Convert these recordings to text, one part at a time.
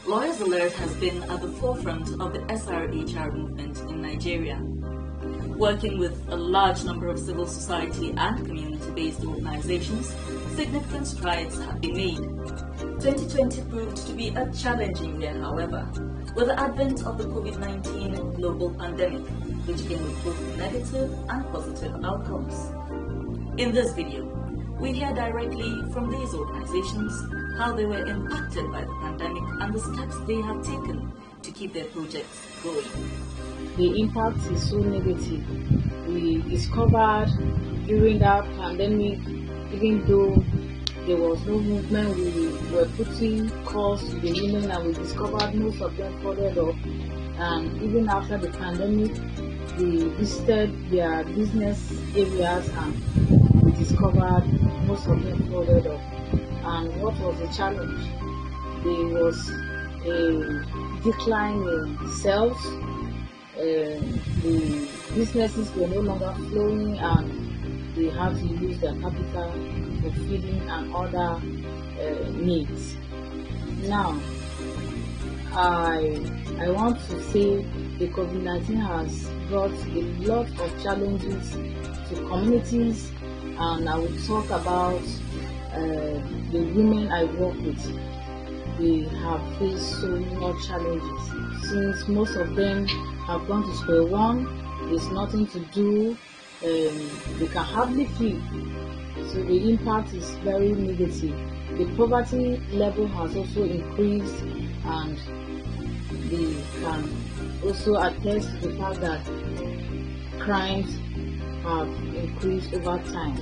Lawyers Alert has been at the forefront of the SRHR movement in Nigeria. Working with a large number of civil society and community-based organizations, significant strides have been made. 2020 proved to be a challenging year, however, with the advent of the COVID-19 global pandemic, which came with both negative and positive outcomes. In this video, we hear directly from these organizations how they were impacted by the pandemic and the steps they have taken to keep their projects going. The impact is so negative. We discovered during that pandemic, even though there was no movement, we were putting calls to the women, and we discovered most of them followed up. And even after the pandemic, we visited their business areas and we discovered most of them followed up. And what was the challenge? There was a decline in sales. The businesses were no longer flowing, and they had to use their capital for feeding and other needs. Now, I want to say the COVID-19 has brought a lot of challenges to communities, and I will talk about the women I work with. They have faced so much challenges since most of them have gone to square one. There's nothing to do, they can hardly feed, so the impact is very negative. The poverty level has also increased, and they can also attest to the fact that crimes have increased over time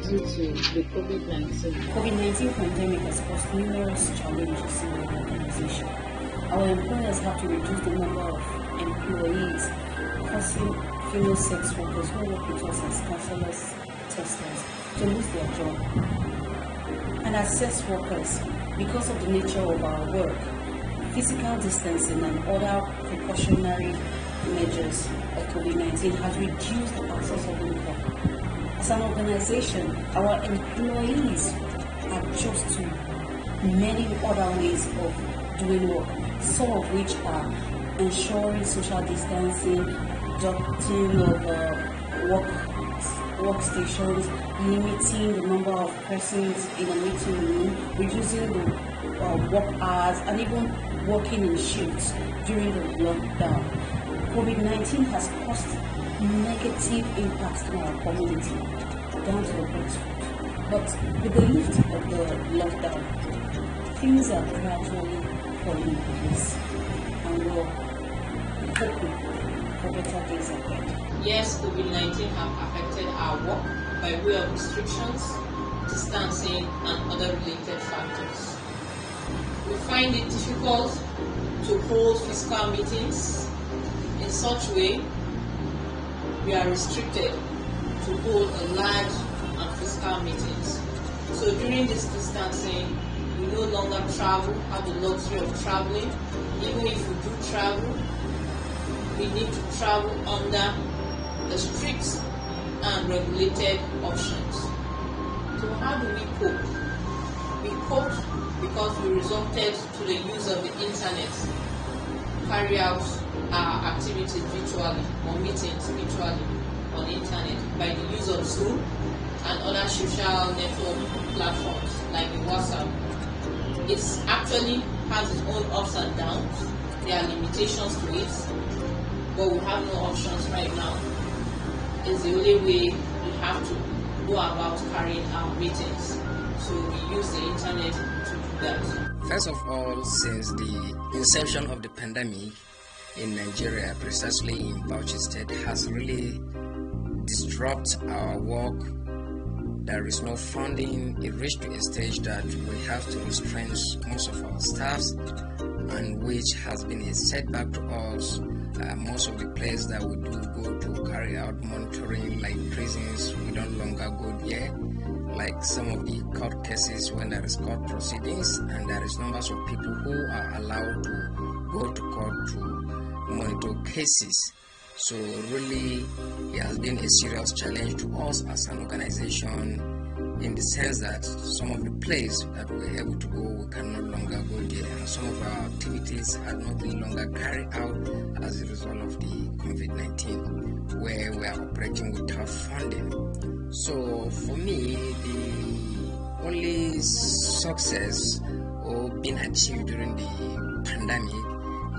due to the COVID-19. COVID-19 pandemic has caused numerous challenges in our organization. Our employers have to reduce the number of employees, causing female sex workers who work with us as counselors, testers, to lose their job. And as sex workers, because of the nature of our work, physical distancing and other precautionary measures of COVID-19 has reduced our source of income. As an organization, our employees adjust to many other ways of doing work, some of which are ensuring social distancing, ducting of workstations, limiting the number of persons in a meeting room, reducing the work hours, and even working in shifts during the lockdown. COVID-19 has caused negative impacts in our community, down to the Brexit. But with the lift of the lockdown, things are gradually falling in place, and we're hoping for better days ahead. Yes, COVID-19 have affected our work by way of restrictions, distancing, and other related factors. We find it difficult to hold physical meetings. In such way, we are restricted to hold a large and physical meetings. So during this distancing, we no longer have the luxury of traveling. Even if we do travel, we need to travel under the strict and regulated options. So how do we cope? We coped because we resorted to the use of the internet to carry out our activities virtually or meetings virtually on the internet by the use of Zoom and other social network platforms like the WhatsApp. It actually has its own ups and downs. There are limitations to it, but we have no options right now. It's the only way we have to go about carrying our meetings. So we use the internet to do that. First of all, since the inception of the pandemic in Nigeria, precisely in Bauchi State, has really disrupted our work. There is no funding. It reached to a stage that we have to restrain most of our staffs, and which has been a setback to us. Most of the places that we do go to carry out monitoring, like prisons, we no longer go there. Like some of the court cases, when there is court proceedings and there is numbers of people who are allowed to go to court to monitor cases. So really, it has been a serious challenge to us as an organization in the sense that some of the places that we were able to go, we can no longer go there, and some of our activities are not any longer carried out as a result of the COVID-19, where we are operating without funding. So for me, the only success or being achieved during the pandemic,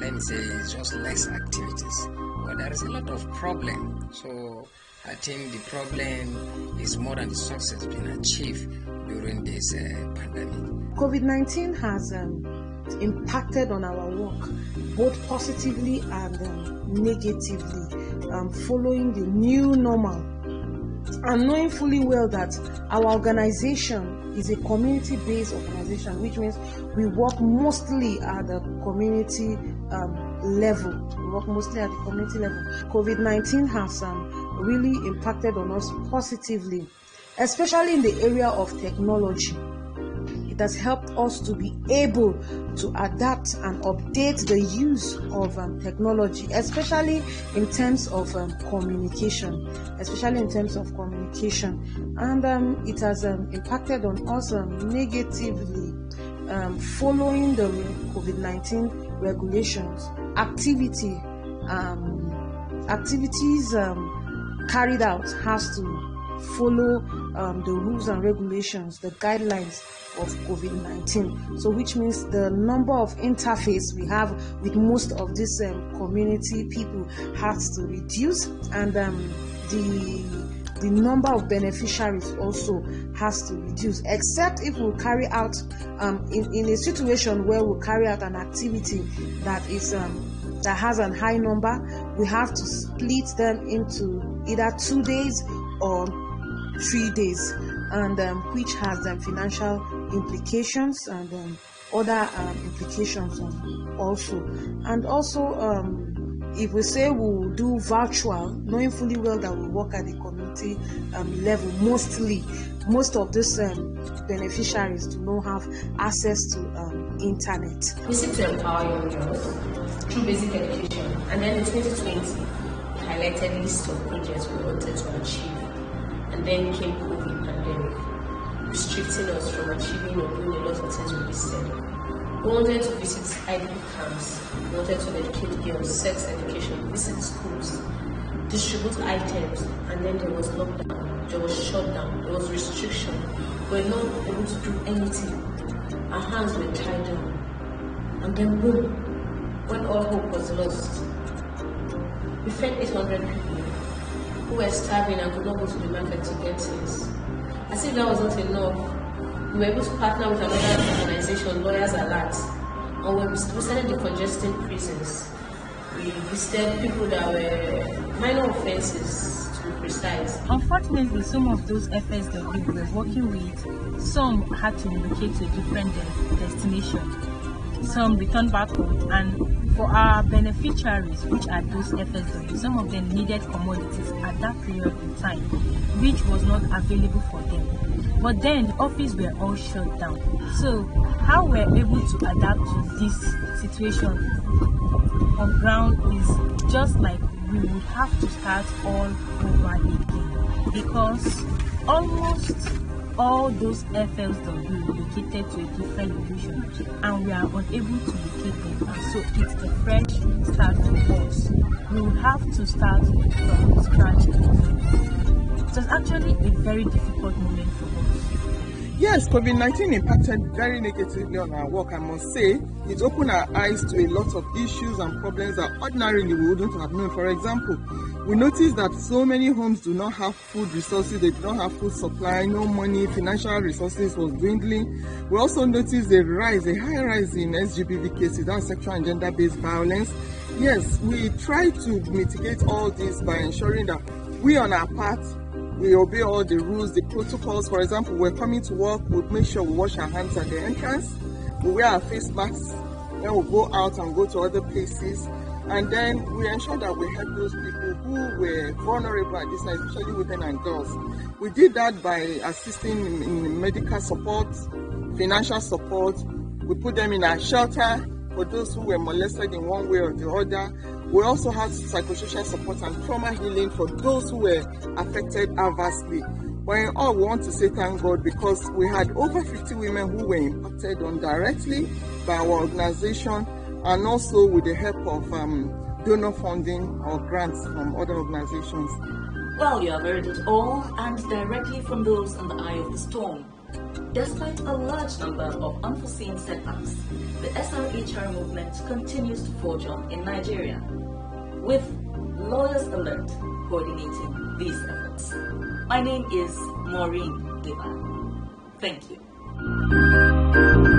let me say, is just less activities. But there is a lot of problem. So I think the problem is more than the success being achieved during this pandemic. COVID-19 has impacted on our work both positively and negatively, following the new normal, and knowing fully well that our organization is a community-based organization, which means we work mostly at the community level. COVID-19 has really impacted on us positively, especially in the area of technology. It has helped us to be able to adapt and update the use of technology, especially in terms of communication. And it has impacted on us negatively, following the COVID-19 regulations. Activities carried out has to follow the rules and regulations, the guidelines of COVID-19. So which means the number of interface we have with most of this community people has to reduce, and the number of beneficiaries also has to reduce, except if we carry out in a situation where we carry out an activity that is that has a high number, we have to split them into either 2 days or 3 days, and which has financial implications and other implications also. And also, if we say we'll do virtual, knowing fully well that we work at the community level, most of these beneficiaries do not have access to internet. We seek to empower young girls through basic education, and then in 2020, we highlighted a list of projects we wanted to achieve, and then came COVID pandemic, restricting us from achieving or doing a lot of things we listed. We wanted to visit IDP camps, we wanted to educate girls, sex education, visit schools, distribute items, and then there was lockdown, there was shutdown, there was restriction. We were not able to do anything. Our hands were tied down. And then boom, when all hope was lost, we fed 800 people who were starving and could not go to the market to get things. As if that was not enough, we were able to partner with another organization, Lawyers Alert, and we visited the congested prisons. We visited people that were minor offenses, to be precise. Unfortunately, some of those FSW we were working with, some had to relocate to a different destination. Some returned back home, and for our beneficiaries, which are those FSW, some of them needed commodities at that period in time, which was not available for them. But then the office were all shut down. So how we're able to adapt to this situation on ground is just like we would have to start all over again, because almost all those FLW relocated to a different location, and we are unable to locate them, and so it's a fresh start for us. We will have to start from scratch again. It was actually a very difficult moment for us. Yes, COVID-19 impacted very negatively on our work. I must say, it opened our eyes to a lot of issues and problems that ordinarily we wouldn't have known. For example, we noticed that so many homes do not have food resources, they do not have food supply, no money, financial resources was dwindling. We also noticed a high rise in SGBV cases, that's sexual and gender-based violence. Yes, we try to mitigate all this by ensuring that we on our part, we obey all the rules, the protocols. For example, we're coming to work, we'll make sure we wash our hands at the entrance, we wear our face masks when we go out and go to other places, and then we ensure that we help those people who were vulnerable at this time, especially women and girls. We did that by assisting in medical support, financial support. We put them in our shelter for those who were molested in one way or the other. We also had psychosocial support and trauma healing for those who were affected adversely. But in all, we want to say thank God because we had over 50 women who were impacted on directly by our organization and also with the help of donor funding or grants from other organizations. Well, you have heard it all, and directly from those in the eye of the storm. Despite a large number of unforeseen setbacks, the SRHR movement continues to forge on in Nigeria, with Lawyers Alert coordinating these efforts. My name is Maureen Deva. Thank you.